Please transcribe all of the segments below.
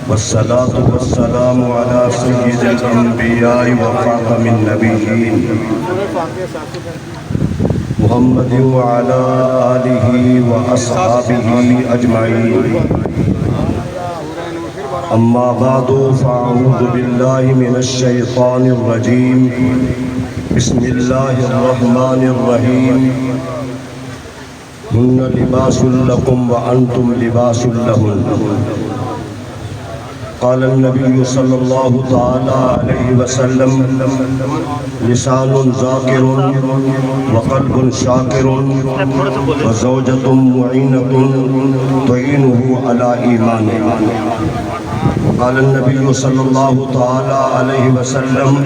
والصلاة والسلام على سيد الأنبياء وخاتم النبيين محمد وعلى آله وأصحابه أجمعين أما بعد فأعوذ بالله من الشيطان الرجيم بسم الله الرحمن الرحيم هن لباس لكم وأنتم لباس لهن قال النبي صلى الله تعالى عليه وسلم لسان ذاكر وقلب شاكر وزوجة معينة تعينه على إيمانه قال النبي صلى الله تعالى عليه وسلم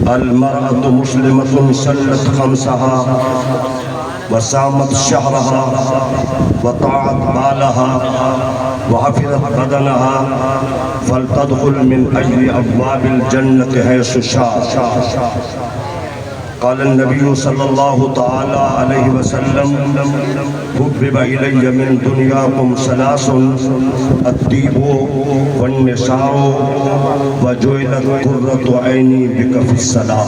المرأة مسلمة سلت خمسها وصامت شهرها وطاعت بالها وحفظت بدنها فلتدخل من أجل أبواب الجنة حيث شاء قال النبي صلى الله تعالى عليه وسلم حبب إلي من دنياكم ثلاث الطيب والنساء وجعلت قرة عيني بك في الصلاة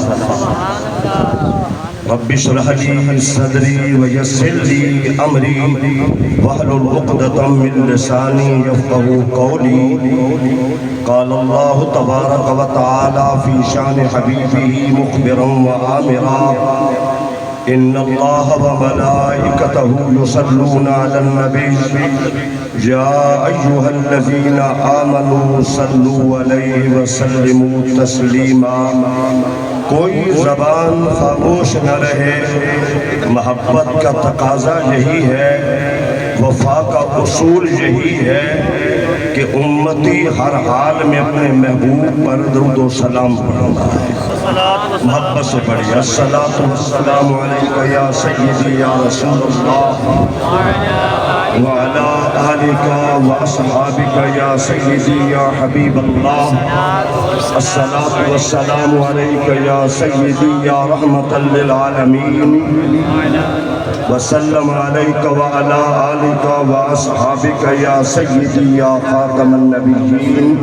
رب اشرح لي صدري ويسر لي امري واحلل عقدة من لساني يفقهوا قولي قال الله تبارك وتعالى في شان حبيبه مخبرا وآمرا إن الله وملائكته يصلون على النبي يا أيها الذين آمنوا صلوا عليه وسلموا تسليما کوئی زبان خاموش نہ رہے محبت کا تقاضا یہی ہے وفا کا اصول یہی ہے کہ امتی ہر حال میں اپنے محبوب پر درود و سلام پڑھنا ہے محبت سے پڑھیے الصلاۃ والسلام علیکہ یا سیدی یا رسول اللہ وعلى آلك وأصحابك يا سيدي يا حبيب الله الصلاة والسلام عليك يا سيدي يا رحمة للعالمين وسلم عليك وعلى آلك وأصحابك يا سيدي يا خاتم النبيين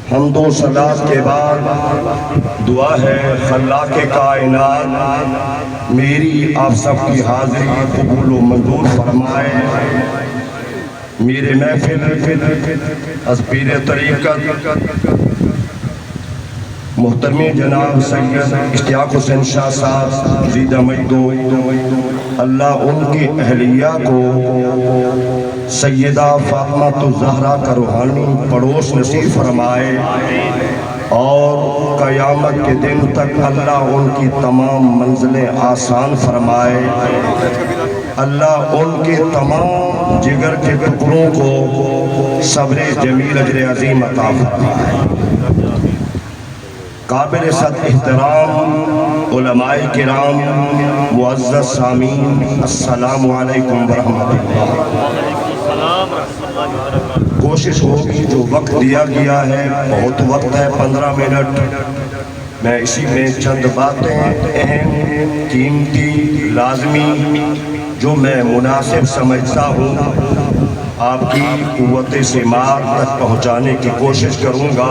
حمد و صلات کے بعد دعا ہے خلاق کائنات میری آپ سب کی حاضری قبول و منظور فرمائے میرے محفل از پیر طریقت محترمی جناب سید اشتیاق حسین شاہ صاحب زیدہ مجدو اللہ ان کی اہلیہ کو سیدہ فاطمہ الزہرا کا روحانی پڑوس نصیب فرمائے اور قیامت کے دن تک اللہ ان کی تمام منزلیں آسان فرمائے اللہ ان کے تمام جگر کے ٹکڑوں کو صبر جمیل اجر عظیم عطا فرمائے قابل صد احترام علماء کرام معزز سامعین السلام علیکم ورحمۃ اللہ کوشش ہوگی جو وقت دیا گیا ہے بہت وقت ہے 15 منٹ میں اسی میں چند باتیں اہم قیمتی لازمی جو میں مناسب سمجھتا ہوں آپ کی قوت سماع تک پہنچانے کی کوشش کروں گا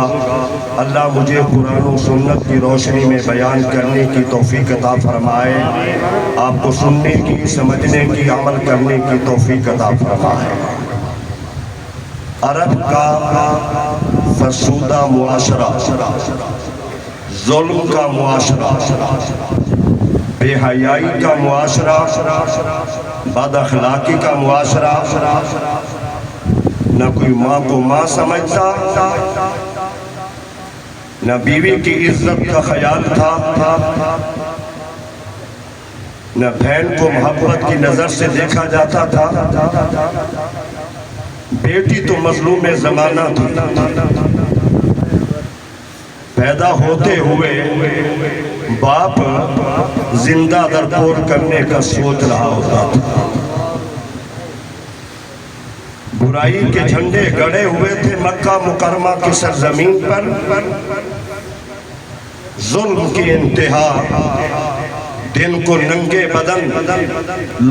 اللہ مجھے قرآن و سنت کی روشنی میں بیان کرنے کی توفیق عطا فرمائے آپ کو سننے کی سمجھنے کی عمل کرنے کی توفیق عطا فرمائے عرب کا فرسودہ معاشرہ ظلم کا معاشرہ بے حیائی کا معاشرہ بد اخلاقی کا معاشرہ نہ کوئی ماں کو ماں سمجھتا نہ بیوی کی عزت کا خیال تھا نہ بہن کو محبت کی نظر سے دیکھا جاتا تھا بیٹی تو مظلوم زمانہ تھی پیدا ہوتے ہوئے باپ زندہ درپور کرنے کا سوچ رہا ہوتا تھا برائی کے جھنڈے گڑے ہوئے تھے مکہ مکرمہ کی سرزمین پر ظلم کی انتہا دن کو ننگے بدن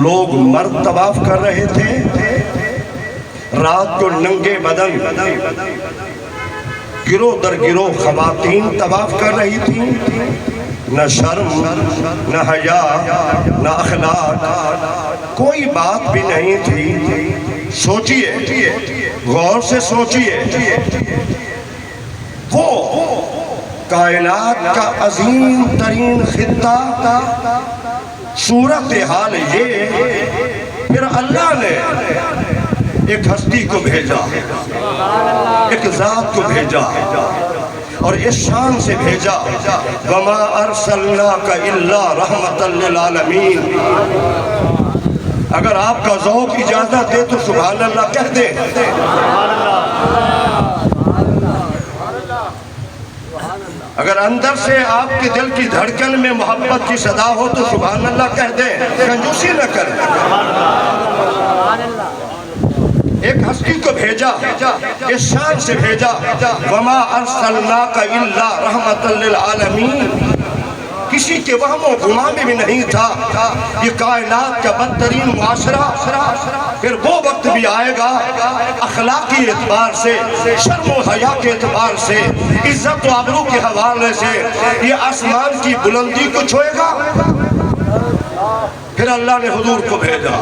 لوگ مرد طواف کر رہے تھے رات کو ننگے بدن گروہ در گروہ خواتین طواف کر رہی تھیں، نہ شرم نہ حیا نہ اخلاق، کوئی بات بھی نہیں تھی۔ سوچئے، غور سے سوچئے، وہ کائنات کا عظیم ترین خطہ، صورتحال یہ، پھر اللہ نے ایک ہستی کو بھیجا، ایک ذات کو بھیجا اور اس شان سے بھیجا، وَمَا أَرْسَلْنَاكَ إِلَّا رَحْمَةً لِّلْعَالَمِينَ۔ اگر آپ کا ذوق اجازت دے تو سبحان اللہ کہہ دیں۔ اگر اندر سے آپ کے دل کی دھڑکن میں محبت کی صدا ہو تو سبحان اللہ کہہ دیں، کنجوسی نہ کریں۔ ایک ہستی کو بھیجا، اس شان سے بھیجا، وَمَا أَرْسَلْنَاكَ إِلَّا رَحْمَةً لِّلْعَالَمِينَ۔ کسی کے وہم و گمان میں بھی نہیں تھا یہ کائنات کا بدترین معاشرہ پھر وہ وقت بھی آئے گا اخلاقی اعتبار سے، شرم و حیا کے اعتبار سے، عزت و آبرو کے حوالے سے یہ آسمان کی بلندی کو چھوئے گا۔ پھر اللہ نے حضور کو بھیجا،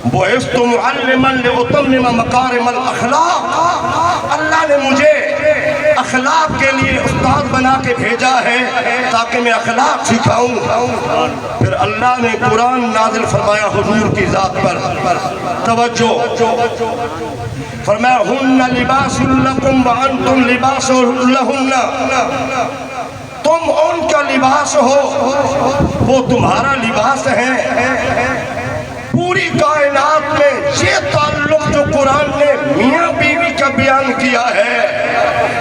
بُعِثْتُ مُعَلِّمًا لِأُتَمِّمَ مَكَارِمَ الْأَخْلَاقِ۔ اللہ نے مجھے اخلاق کے لیے استاد بنا کے بھیجا ہے تاکہ میں اخلاق سکھاؤں۔ پھر اللہ نے قرآن نازل فرمایا حضور کی ذات پر، توجہ فرمایا هُنَّ لِبَاسٌ لَكُمْ وَأَنْتُمْ لِبَاسٌ لَهُنَّ۔ تم ان کا لباس ہو، وہ تمہارا لباس ہے۔ پوری کائنات میں یہ تعلق جو قرآن نے میاں بیوی کا بیان کیا ہے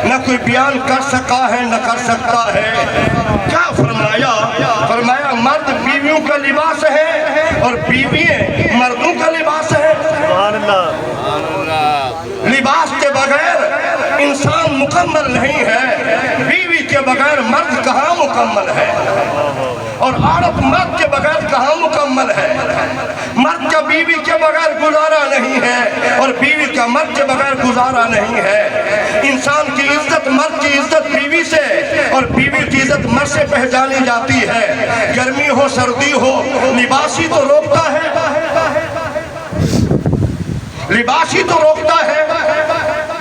نہ کوئی بیان کر سکا ہے نہ کر سکتا ہے۔ کیا فرمایا؟ فرمایا مرد بیویوں کا لباس ہے اور بیوییں مردوں کا لباس ہے۔ لباس کے بغیر انسان مکمل نہیں ہے، بیوی کے بغیر مرد کہاں مکمل ہے، اور عورت مرد کے بغیر کہاں مکمل ہے۔ مرد کا بیوی کے بغیر گزارا نہیں ہے اور بیوی کا مرد کے بغیر گزارا نہیں ہے۔ انسان کی عزت مرد کی عزت بیوی سے اور بیوی کی عزت مرد سے پہچانی جاتی ہے۔ گرمی ہو سردی ہو لباس ہی تو روکتا ہے، لباس ہی تو روکتا ہے۔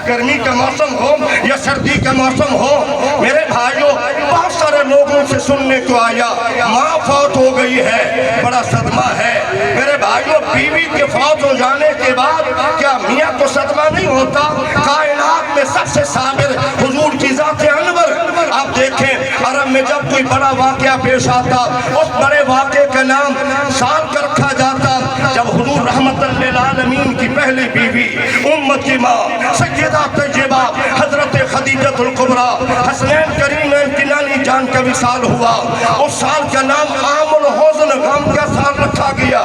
گرمی کا موسم ہو یا سردی کا موسم ہو، میرے بھائیوں بہت سارے لوگوں سے سننے کو آیا ماں فوت ہو گئی ہے، بڑا صدمہ ہے۔ میرے بھائیوں بیوی کے فوت ہو جانے کے بعد کیا میاں کو صدمہ نہیں ہوتا؟ کائنات میں سب سے صابر حضور کی ذات انور۔ آپ دیکھیں عرب میں جب کوئی بڑا واقعہ پیش آتا اس بڑے واقعے کا نام سال کا رکھا جاتا۔ جب حضور رحمت للعالمین کی پہلی بیوی امت کی ماں سیدہ طیبہ حضرت خدیجہ الکبریٰ حسنین کریمین کی نانی جان کا وصال ہوا، اس سال کا نام عام الحزن غم کا سال رکھا گیا،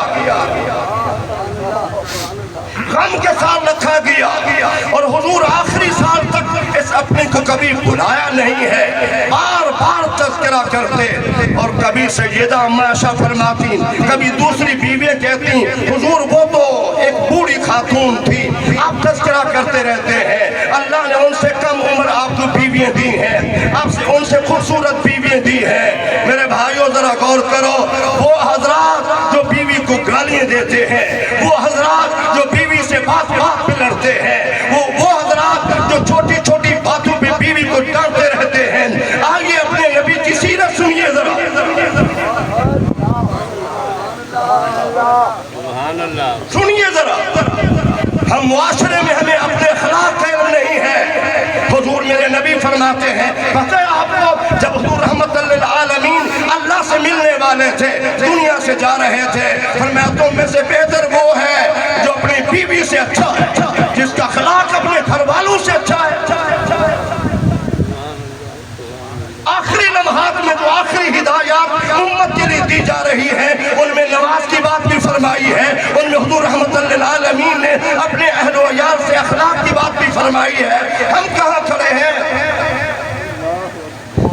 غم کے سال رکھا گیا۔ اور حضور آخری سال تک اس اپنے کو کبھی بلایا نہیں ہے، بار بار تذکرہ کرتے اور کبھی سیدہ اما عائشہ فرماتی، کبھی دوسری بیویاں کہتی حضور وہ تو ایک بوڑھی خاتون تھی، آپ تذکرہ کرتے رہتے ہیں۔ اللہ نے ان سے کم عمر آپ کو بیویاں دی ہیں، آپ سے ان سے خوبصورت بیویاں دی ہیں۔ میرے بھائیوں ذرا غور کرو، وہ حضرات جو بیوی کو گالیاں دیتے ہیں، وہ حضرات جو بیوی سے بات بات پہ لڑتے ہیں، وہ حضرات جو چھوٹی چھوٹی باتوں پہ بیوی کو ڈانٹتے رہتے ہیں، آئیے اپنے نبی کی سیرت سنیے ذرا۔ سنیے ذرا، ہم معاشرے میں ہمیں اپنے اخلاق کا علم نہیں ہے۔ حضور میرے نبی فرماتے ہیں، پتہ ہے آپ کو جب حضور رحمت للعالمین اللہ سے ملنے والے تھے، دنیا سے جا رہے تھے، فرمایا تم میں سے بہتر وہ ہے جو اپنی بیوی سے اچھا ہے، جس کا اخلاق اپنے گھر والوں سے اچھا ہے۔ آخری لمحات میں جو آخری ہدایات امت کے لیے دی جا رہی ہیں ان میں نماز کی بات بھی فرمائی ہے، ان میں حضور رحمت للعالمین نے اپنے اہل و عیال سے اخلاق کی بات بھی فرمائی ہے۔ ہم کہاں کھڑے ہیں؟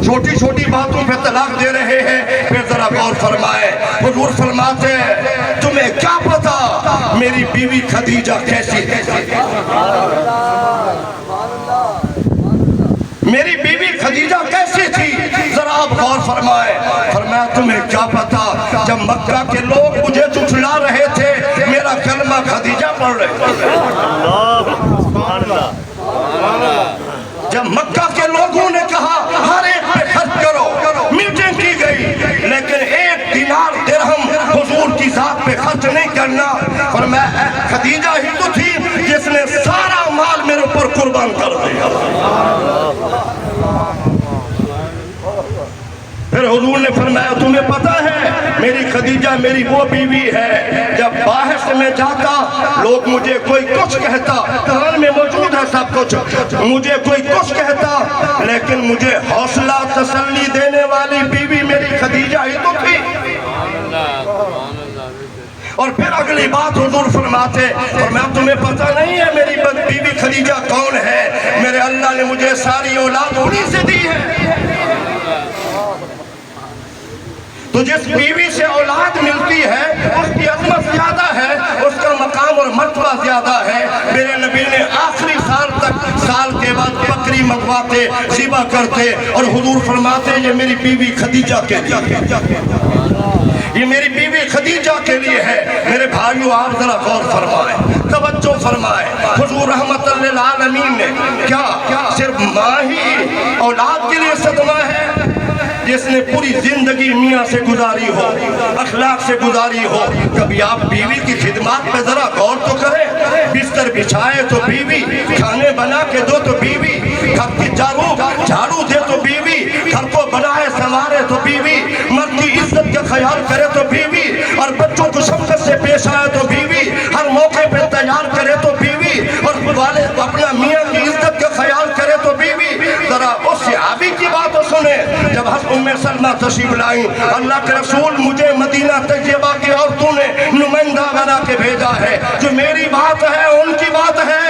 جو چھوٹی چھوٹی باتوں پہ طلاق دے رہے ہیں. پھر ذرا غور فرمائے. حضور فرماتے ہیں تمہیں کیا پتا میری بیوی خدیجہ کیسی ہے؟ میری بیوی خدیجہ کیسی تھی ذرا آپ غور فرمائے. فرمایا تمہیں کیا پتا جب مکہ کے لوگ مجھے جھٹلا رہے تھے میرا کلمہ خدیجہ پڑھ رہے تھے. جب مکہ کے لوگوں نے کہا ہر ایک پہ خرچ کرو میٹنگ کی گئی لیکن 1 دینار درہم حضور کی ذات پہ خرچ نہیں کرنا. فرمایا خدیجہ ہی تو تھی جس نے سارا مال میرے اوپر قربان کر دیا. پھر حضور نے فرمایا تمہیں پتا ہے میری خدیجہ میری وہ بیوی ہے جب باہر سے میں جاتا لوگ مجھے کوئی کچھ کہتا قرآن میں موجود ہے سب کچھ مجھے کوئی کچھ کہتا لیکن مجھے حوصلہ تسلی دینے والی بیوی میری خدیجہ ہی تو تھی. اور پھر اگلی بات حضور فرماتے فرمایا تمہیں پتہ نہیں ہے میری بیوی خدیجہ کون ہے؟ میرے اللہ نے مجھے ساری اولاد انہی سے دی ہے. تو جس بیوی سے اولاد ملتی ہے اس کی عظمت زیادہ ہے اس کا مقام اور مرتبہ زیادہ ہے. میرے نبی نے آخری سال تک سال کے بعد بکری منگواتے ذبح کرتے اور حضور فرماتے یہ میری بیوی خدیجہ کے لیے یہ میری بیوی خدیجہ کے لیے ہے. میرے بھائیو آپ ذرا غور فرمائیں توجہ فرمائیں. حضور رحمت للعالمین نے کیا صرف ماں ہی اولاد کے لیے صدمہ ہے جس نے پوری زندگی میاں سے گزاری ہو اخلاق سے گزاری ہو. کبھی آپ بیوی کی خدمات پہ ذرا غور تو کریں. بستر بچھائے تو بیوی کھانے بنا کے دو تو بیوی گھر کی جھاڑو دے تو بیوی گھر کو بنائے سنوارے تو بیوی مرد کی عزت کا خیال کرے تو بیوی اور بچوں کو شفقت سے پیش آئے تو بیوی ہر موقع پہ تیار کرے تو بیوی اور والد اپنا میاں کی عزت کا خیال کرے تو بیوی. ذرا اس صحابی کی بات سنیں جب ام سلمہ تشریف لائیں اللہ کے رسول مجھے مدینہ طیبہ کی عورتوں نے نمائندہ بنا کے بھیجا ہے جو میری بات ہے ان کی بات ہے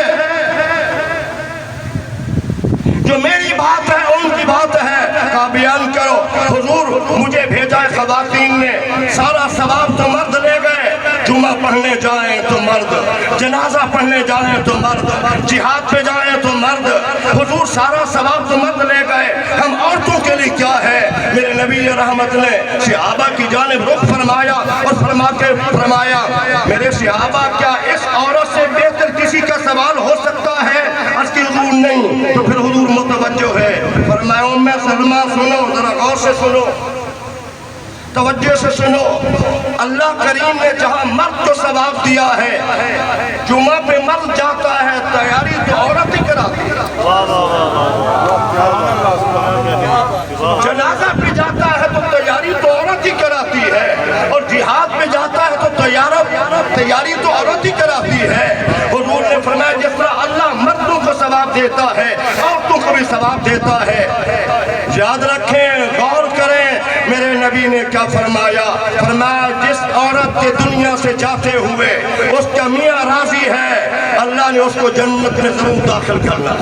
جو میری بات ہے ان کی بات ہے کا بیان کرو. حضور مجھے بھیجا ہے خواتین نے سارا ثواب تو مرد لے گئے. جمعہ پڑھنے جائیں تو مرد جنازہ پڑھنے جائیں تو مرد جہاد پہ جائیں تو مرد حضور سارا ثواب تو مرد لے گئے. ہم عورتوں کے لیے کیا ہے؟ میرے نبی رحمت نے صحابہ کی جانب رخ فرمایا اور فرمایا میرے صحابہ کیا اس عورت سے بہتر کسی کا سوال ہو سکتا ہے؟ اس کی حضور نہیں. تو پھر حضور متوجہ ہے فرمایا ام سلمہ سنو ذرا غور سے سنو توجہ سے سنو. اللہ کریم نے جہاں مرد کو ثواب دیا ہے جمعہ پہ مرد جاتا ہے تیاری تو عورت ہی کراتی ہے. جنازہ پہ جاتا ہے تو تیاری تو عورت ہی کراتی ہے اور جہاد پہ جاتا ہے تو تیاری تو عورت ہی کراتی ہے. حضور نے فرمایا جس طرح اللہ مردوں کو ثواب دیتا ہے عورتوں کو بھی ثواب دیتا ہے. یاد رکھیں غور کریں میرے نبی نے کیا فرمایا جس عورت کے دنیا سے جاتے ہوئے اس کا میاں راضی ہے اللہ نے اس کو جنت میں ضرور داخل کرنا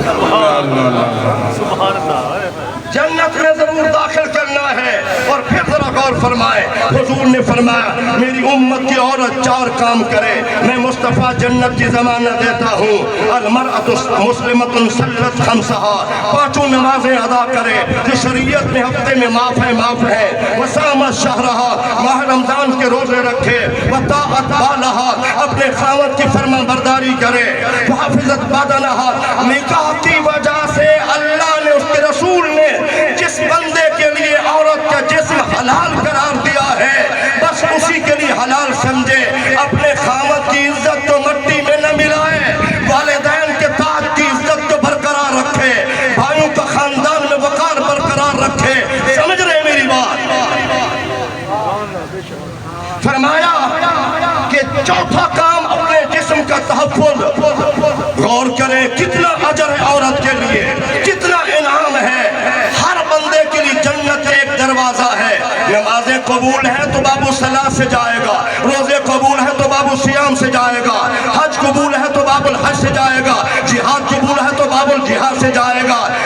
جنت میں ضرور داخل کرنا ہے. اور پھر ذرا غور فرمائے حضور نے فرمایا میری امت کی عورت 4 کام کرے میں مصطفیٰ جنت کی ضمانت دیتا ہوں. المرأۃ مسلمۃ صلت خمسہا 5 نمازیں ادا کرے جو شریعت میں ہفتے میں معاف ہے. وصامت شہرہا ماہ رمضان کے روزے رکھے. وطاعت بالہا اپنے خاوند کی فرما برداری کرے. وحفظت بدنہا نکاح کی وجہ سے اللہ نے اس کے رسول نے جس بندے کے لیے عورت کا جسم حلال قرار دیا ہے بس اسی کے لیے حلال سمجھے. اپنے خاوند کی عزت تو مٹی میں نہ ملائے والدین کے تاج کی عزت کو برقرار رکھے بھائیوں کا خاندان میں وقار برقرار رکھے. سمجھ رہے میری بات؟ فرمایا کہ چوتھا کام اپنے جسم کا تحفظ. غور کریں کتنا اجر ہے عورت کے لیے کتنا انعام ہے. ہر بندے کے لیے جنت ایک دروازہ ہے. نمازیں قبول ہیں تو باب الصلاۃ سے جائے گا. روزے قبول ہیں تو باب الصیام سے جائے گا. حج قبول ہے تو باب الحج سے جائے گا. جہاد قبول ہے تو باب الجہاد سے جائے گا.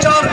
4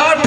8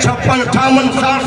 56-58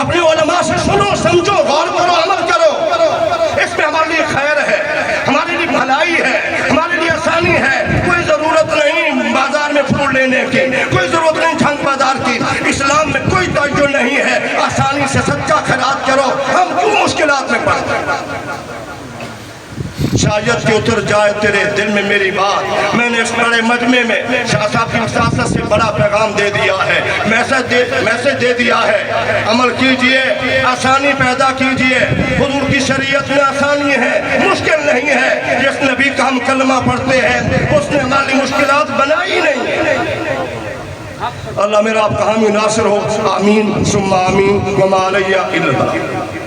اپنے علماء سے سنو سمجھو غور کرو عمل کرو، اس میں ہمارے لیے خیر ہے، ہمارے لیے بھلائی ہے، ہمارے لیے آسانی ہے۔ کوئی ضرورت نہیں بازار میں پھول لینے کی، کوئی ضرورت نہیں جھنگ بازار کی، اسلام میں کوئی توجہ نہیں ہے، آسانی سے سچا خیرات کرو۔ ہم کیوں مشکلات میں پڑتے ہیں؟ شاید کہ اتر جائے تیرے دل میں میری بات، میں نے اس بڑے مجمع میں شاہ صاحب کی وساطت سے بڑا پیغام دے دیا ہے، میسج دے دیا ہے۔ عمل کیجئے، آسانی پیدا کیجئے، حضور کی شریعت میں آسانی ہے، مشکل نہیں ہے۔ جس نبی کا ہم کلمہ پڑھتے ہیں اس نے ہماری مشکلات بنائی نہیں۔ اللہ میرا آپ کا حامی ناصر ہو، آمین ثم آمین، وما علیہ الا البلاغ۔